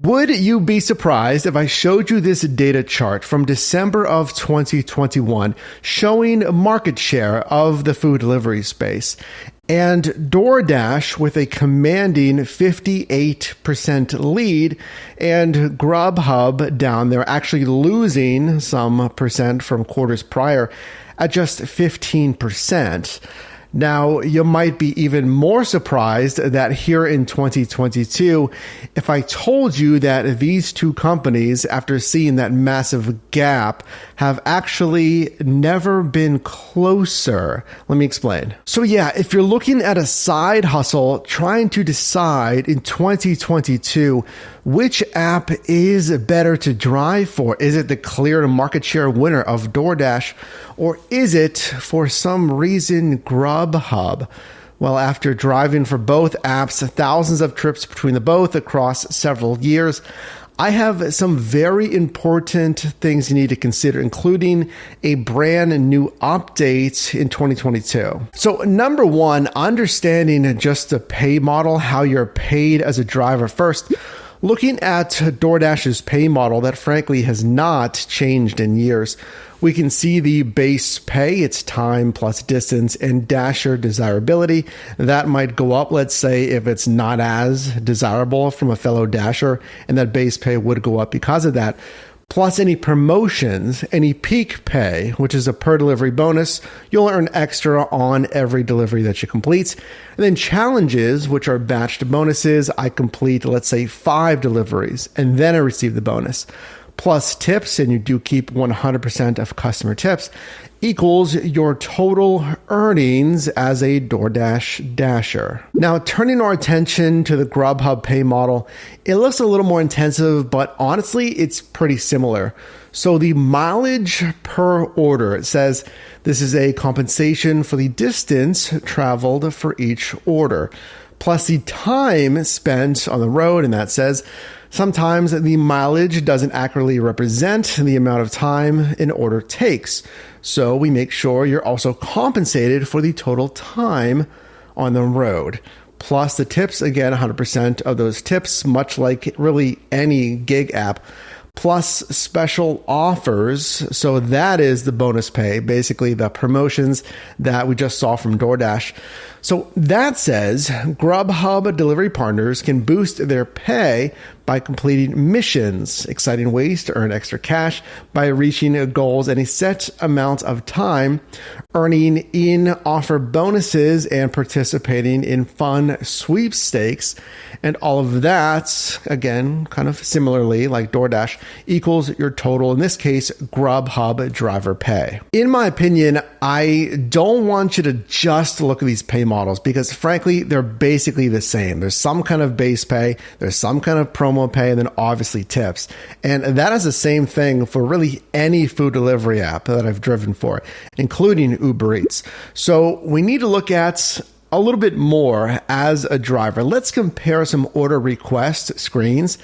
Would you be surprised if I showed you this data chart from December of 2021 showing market share of the food delivery space? And DoorDash with a commanding 58% lead, and Grubhub down there actually losing some percent from quarters prior at just 15%. Now, you might be even more surprised that here in 2022, if I told you that these two companies, after seeing that massive gap, have actually never been closer. Let me explain. So yeah, if you're looking at a side hustle, trying to decide in 2022, which app is better to drive for? Is it the clear market share winner of DoorDash, or is it, for some reason, Grubhub? Well, after driving for both apps, thousands of trips between the both across several years, I have some very important things you need to consider, including a brand new update in 2022. So number one, understanding just the pay model, how you're paid as a driver. First, looking at DoorDash's pay model that frankly has not changed in years. We can see the base pay, it's time plus distance, and Dasher desirability. That might go up, let's say, if it's not as desirable from a fellow Dasher, and that base pay would go up because of that. Plus any promotions, any peak pay, which is a per delivery bonus, you'll earn extra on every delivery that you complete. And then challenges, which are batched bonuses. I complete, let's say, 5 deliveries, and then I receive the bonus. Plus tips, and you do keep 100% of customer tips, equals your total earnings as a DoorDash Dasher. Now, turning our attention to the Grubhub pay model, it looks a little more intensive, but honestly, it's pretty similar. So the mileage per order, it says this is a compensation for the distance traveled for each order, plus the time spent on the road, and that says sometimes the mileage doesn't accurately represent the amount of time an order takes. So we make sure you're also compensated for the total time on the road. Plus the tips, again, 100% of those tips, much like really any gig app. Plus special offers. So that is the bonus pay, basically the promotions that we just saw from DoorDash. So that says Grubhub delivery partners can boost their pay by completing missions, exciting ways to earn extra cash by reaching goals in a set amount of time, earning in-offer bonuses, and participating in fun sweepstakes. And all of that, again, kind of similarly like DoorDash, equals your total, in this case, Grubhub driver pay. In my opinion, I don't want you to just look at these pay models because frankly, they're basically the same. There's some kind of base pay, there's some kind of promo pay, and then obviously tips. And that is the same thing for really any food delivery app that I've driven for, including Uber Eats. So we need to look at a little bit more as a driver. Let's compare some order request screens.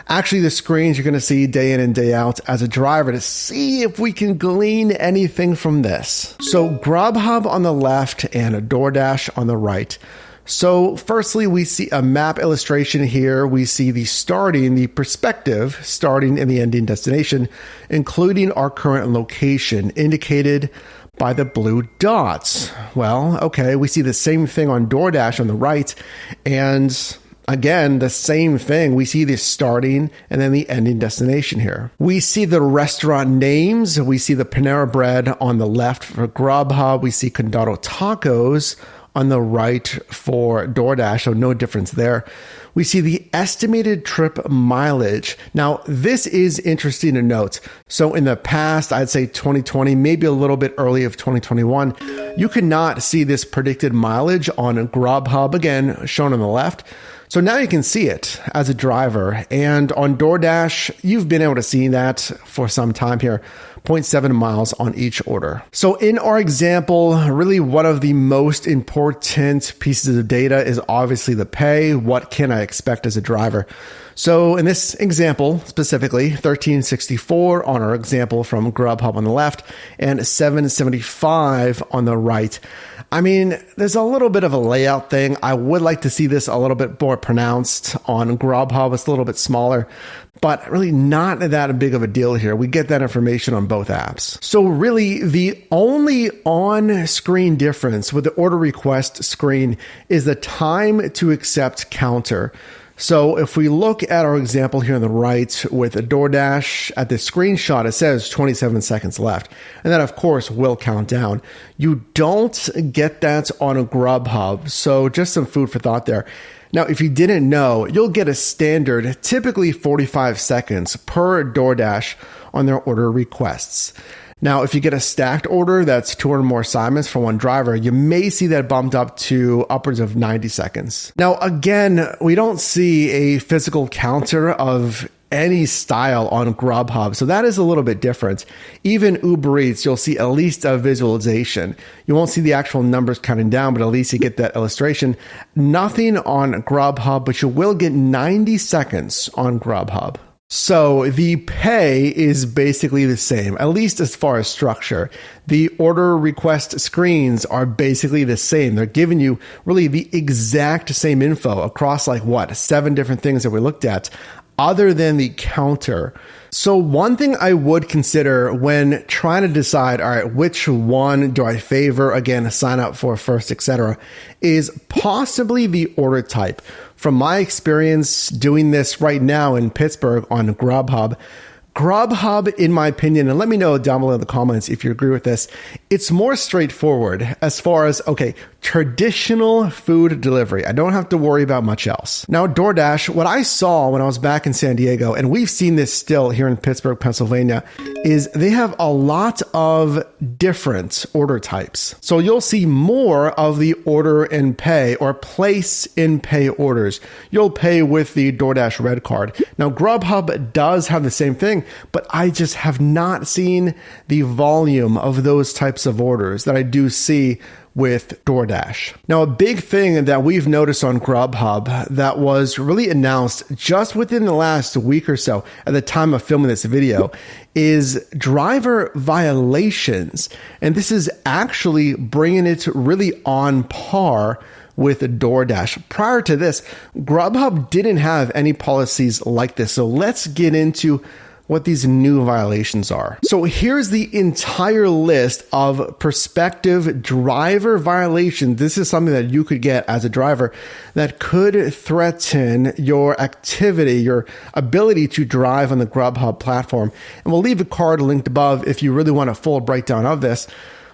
Actually, the screens you're going to see day in and day out as a driver to see if we can glean anything from this. So Grubhub on the left and a DoorDash on the right. So firstly, we see a map illustration here. We see the perspective starting and the ending destination, including our current location indicated by the blue dots. Well, okay, we see the same thing on DoorDash on the right. And again, the same thing. We see the starting and then the ending destination here. We see the restaurant names. We see the Panera Bread on the left for Grubhub. We see Condado Tacos on the right for DoorDash, so no difference there. We see the estimated trip mileage. Now, this is interesting to note. So in the past, I'd say 2020, maybe a little bit early of 2021, you could not see this predicted mileage on Grubhub, again, shown on the left. So now you can see it as a driver. And on DoorDash, you've been able to see that for some time here, 0.7 miles on each order. So in our example, really one of the most important pieces of data is obviously the pay. What can I expect as a driver? So in this example, specifically 1364 on our example from Grubhub on the left and 775 on the right. I mean, there's a little bit of a layout thing. I would like to see this a little bit more pronounced on Grubhub. It's a little bit smaller, but really not that big of a deal here. We get that information on both apps. So really the only on-screen difference with the order request screen is the time to accept counter. So if we look at our example here on the right with a DoorDash, at the screenshot, it says 27 seconds left. And that, of course, will count down. You don't get that on a Grubhub. So just some food for thought there. Now, if you didn't know, you'll get a standard, typically 45 seconds per DoorDash on their order requests. Now, if you get a stacked order that's 2 or more assignments for one driver, you may see that bumped up to upwards of 90 seconds. Now, again, we don't see a physical counter of any style on Grubhub, so that is a little bit different. Even Uber Eats, you'll see at least a visualization. You won't see the actual numbers counting down, but at least you get that illustration. Nothing on Grubhub, but you will get 90 seconds on Grubhub. So the pay is basically the same, at least as far as structure. The order request screens are basically the same. They're giving you really the exact same info across 7 different things that we looked at, other than the counter. So one thing I would consider when trying to decide, all right, which one do I favor, again, sign up for first, etc., is possibly the order type. From my experience doing this right now in Pittsburgh on Grubhub, in my opinion, and let me know down below in the comments if you agree with this, it's more straightforward as far as, okay, traditional food delivery. I don't have to worry about much else. Now, DoorDash, what I saw when I was back in San Diego, and we've seen this still here in Pittsburgh, Pennsylvania, is they have a lot of different order types. So you'll see more of the order and pay or place in pay orders. You'll pay with the DoorDash Red Card. Now, Grubhub does have the same thing, but I just have not seen the volume of those types of orders that I do see with DoorDash. Now, a big thing that we've noticed on Grubhub that was really announced just within the last week or so at the time of filming this video is driver violations. And this is actually bringing it really on par with DoorDash. Prior to this, Grubhub didn't have any policies like this. So let's get into what these new violations are. So here's the entire list of prospective driver violations. This is something that you could get as a driver that could threaten your activity, your ability to drive on the Grubhub platform. And we'll leave a card linked above if you really want a full breakdown of this.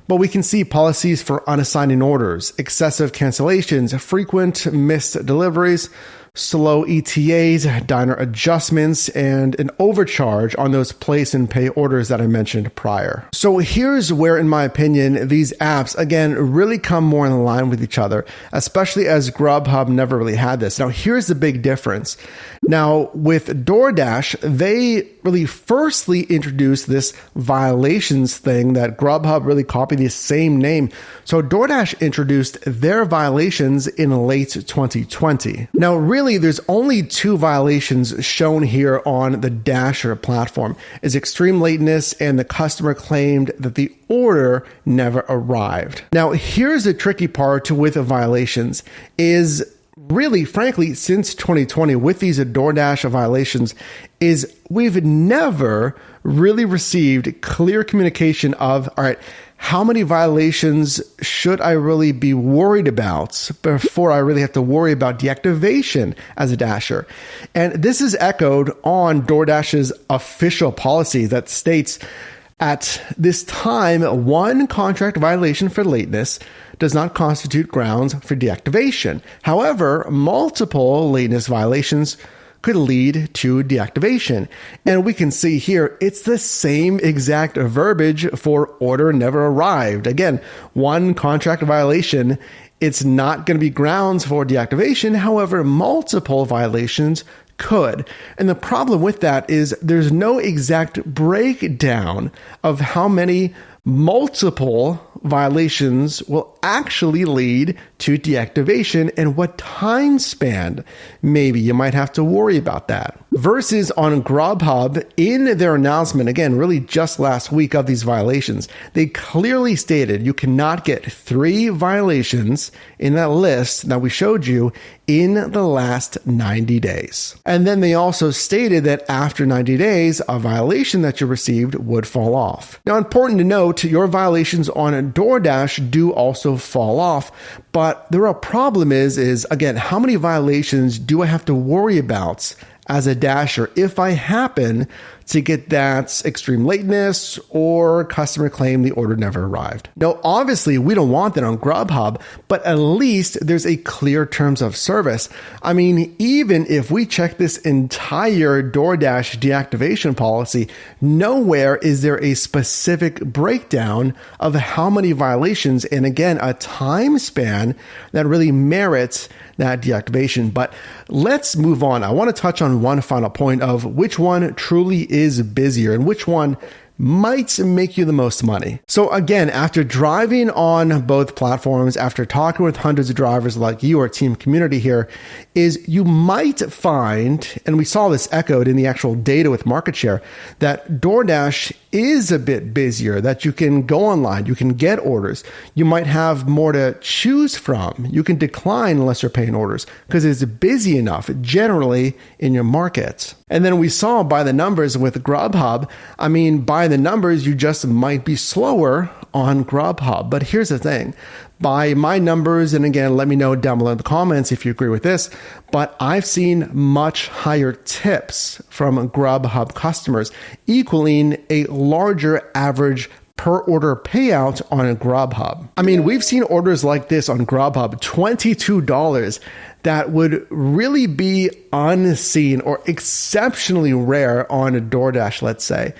But we can see policies for unassigning orders, excessive cancellations, frequent missed deliveries, slow ETAs, diner adjustments, and an overcharge on those place and pay orders that I mentioned prior. So here's where, in my opinion, these apps, again, really come more in line with each other, especially as Grubhub never really had this. Now, here's the big difference. Now, with DoorDash, they really firstly introduced this violations thing that Grubhub really copied the same name. So DoorDash introduced their violations in late 2020. Now, really, there's only 2 violations shown here on the Dasher platform, is extreme lateness and the customer claimed that the order never arrived. Now, here's the tricky part with the violations is really, frankly, since 2020 with these DoorDash violations is we've never really received clear communication of, all right, how many violations should I really be worried about before I really have to worry about deactivation as a Dasher? And this is echoed on DoorDash's official policy that states, at this time, 1 contract violation for lateness does not constitute grounds for deactivation. However, multiple lateness violations could lead to deactivation. And we can see here, it's the same exact verbiage for order never arrived. Again, 1 contract violation, it's not going to be grounds for deactivation. However, multiple violations could. And the problem with that is there's no exact breakdown of how many multiple violations will actually lead to deactivation and what time span maybe you might have to worry about that. Versus on Grubhub, in their announcement, again, really just last week of these violations, they clearly stated you cannot get 3 violations in that list that we showed you in the last 90 days. And then they also stated that after 90 days, a violation that you received would fall off. Now, important to note, your violations on DoorDash do also fall off, but the real problem is again, how many violations do I have to worry about as a Dasher if I happen to get that extreme lateness or customer claim the order never arrived? Now, obviously, we don't want that on Grubhub, but at least there's a clear terms of service. I mean, even if we check this entire DoorDash deactivation policy, nowhere is there a specific breakdown of how many violations and again, a time span that really merits that deactivation. But let's move on. I want to touch on one final point of which one truly is busier and which one might make you the most money. So again, after driving on both platforms, after talking with hundreds of drivers like you, our team community here, is you might find, and we saw this echoed in the actual data with market share, that DoorDash is a bit busier, that you can go online, you can get orders, you might have more to choose from, you can decline unless you're paying orders because it's busy enough generally in your market. And then we saw by the numbers with Grubhub, I mean, by the numbers, you just might be slower on Grubhub. But here's the thing. By my numbers, and again, let me know down below in the comments if you agree with this, but I've seen much higher tips from Grubhub customers, equaling a larger average per order payout on Grubhub. I mean, we've seen orders like this on Grubhub, $22, that would really be unseen or exceptionally rare on a DoorDash, let's say.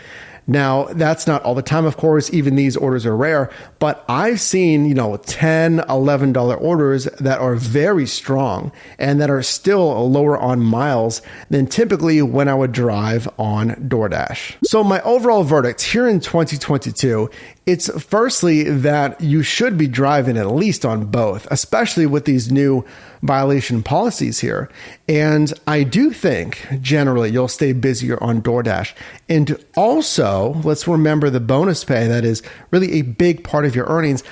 Now, that's not all the time, of course, even these orders are rare, but I've seen, $10, $11 orders that are very strong and that are still lower on miles than typically when I would drive on DoorDash. So my overall verdict here in 2022, it's firstly that you should be driving at least on both, especially with these new violation policies here. And I do think generally you'll stay busier on DoorDash. And also, let's remember the bonus pay that is really a big part of your earnings.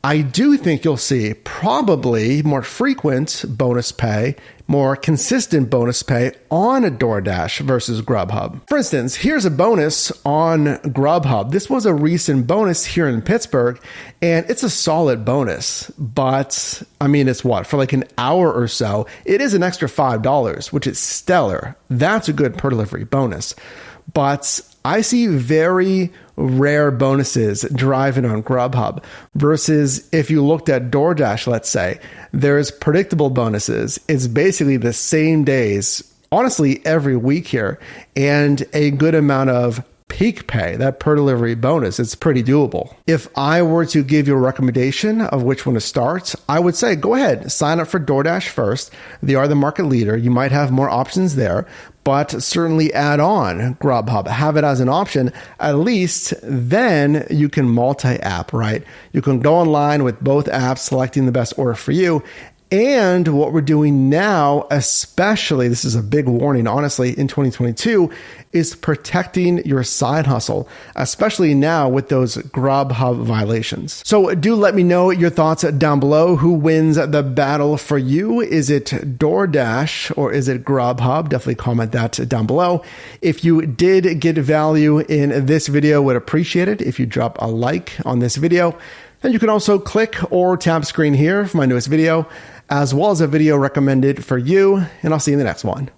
I do think you'll see probably more frequent bonus pay, more consistent bonus pay on a DoorDash versus Grubhub. For instance, here's a bonus on Grubhub. This was a recent bonus here in Pittsburgh, and it's a solid bonus. But I mean, it's what? For like an hour or so, it is an extra $5, which is stellar. That's a good per delivery bonus. But I see very rare bonuses driving on Grubhub versus if you looked at DoorDash, let's say, there's predictable bonuses. It's basically the same days, honestly, every week here, and a good amount of peak pay, that per delivery bonus. It's pretty doable. If I were to give you a recommendation of which one to start, I would say go ahead, sign up for DoorDash first. They are the market leader. You might have more options there, but certainly add on Grubhub. Have it as an option. At least then you can multi-app, right? You can go online with both apps, selecting the best order for you. And what we're doing now, especially, this is a big warning, honestly, in 2022, is protecting your side hustle, especially now with those Grubhub violations. So do let me know your thoughts down below. Who wins the battle for you? Is it DoorDash or is it Grubhub? Definitely comment that down below. If you did get value in this video, would appreciate it if you drop a like on this video. And you can also click or tap screen here for my newest video, as well as a video recommended for you, and I'll see you in the next one.